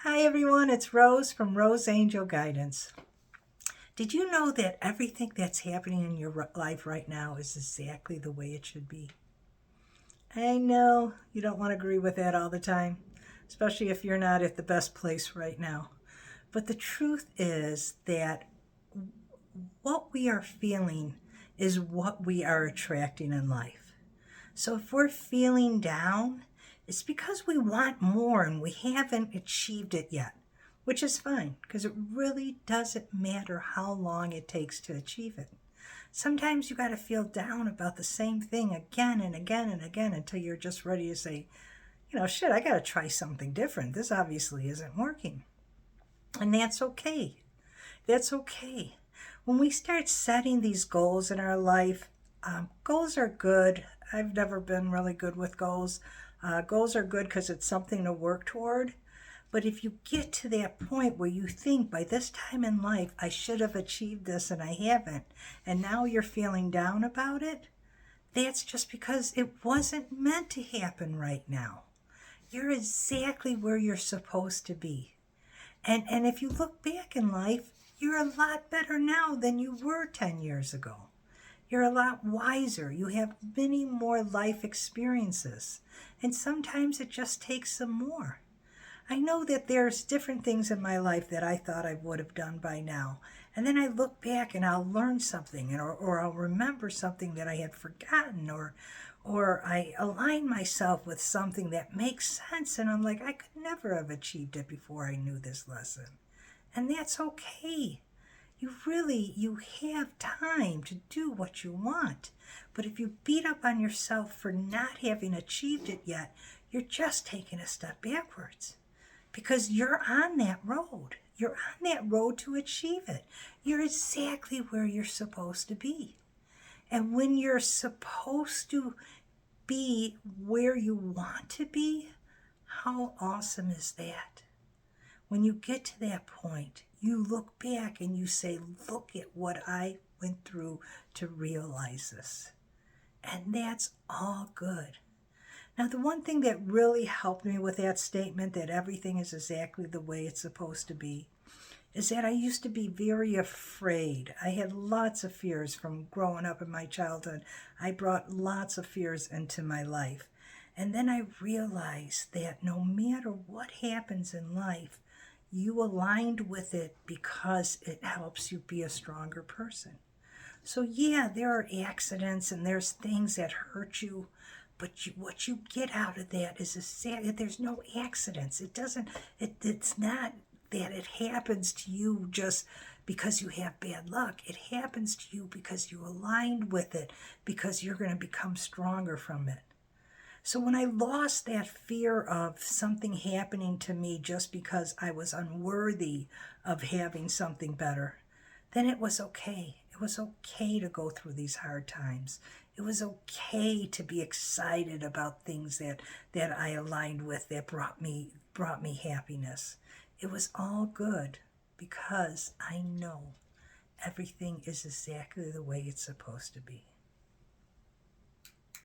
Hi everyone, it's Rose from RoseAngelGuidance. Did you know that everything that's happening in your life right now is exactly the way it should be? I know you don't want to agree with that all the time, especially if you're not at the best place right now. But the truth is that what we are feeling is what we are attracting in life. So if we're feeling down, it's because we want more and we haven't achieved it yet, which is fine because it really doesn't matter how long it takes to achieve it. Sometimes you got to feel down about the same thing again and again and again until you're just ready to say, shit, I got to try something different. This obviously isn't working. And that's okay. That's okay. When we start setting these goals in our life, goals are good. I've never been really good with goals. Goals are good because it's something to work toward. But if you get to that point where you think by this time in life I should have achieved this and I haven't, and now you're feeling down about it, that's just because it wasn't meant to happen right now. You're exactly where you're supposed to be. And if you look back in life, you're a lot better now than you were 10 years ago. You're a lot wiser. You have many more life experiences. And sometimes it just takes some more. I know that there's different things in my life that I thought I would have done by now. And then I look back and I'll learn something or I'll remember something that I had forgotten or I align myself with something that makes sense and I'm like, I could never have achieved it before I knew this lesson. And that's okay. You have time to do what you want. But if you beat up on yourself for not having achieved it yet, you're just taking a step backwards because you're on that road. You're on that road to achieve it. You're exactly where you're supposed to be. And when you're supposed to be where you want to be, how awesome is that? When you get to that point, you look back and you say, look at what I went through to realize this. And that's all good. Now, the one thing that really helped me with that statement that everything is exactly the way it's supposed to be is that I used to be very afraid. I had lots of fears from growing up in my childhood. I brought lots of fears into my life. And then I realized that no matter what happens in life, you aligned with it because it helps you be a stronger person. So yeah, there are accidents and there's things that hurt you, but what you get out of that is there's no accidents. It's not that it happens to you just because you have bad luck. It happens to you because you aligned with it, because you're going to become stronger from it. So when I lost that fear of something happening to me just because I was unworthy of having something better, then it was okay. It was okay to go through these hard times. It was okay to be excited about things that I aligned with that brought me happiness. It was all good because I know everything is exactly the way it's supposed to be.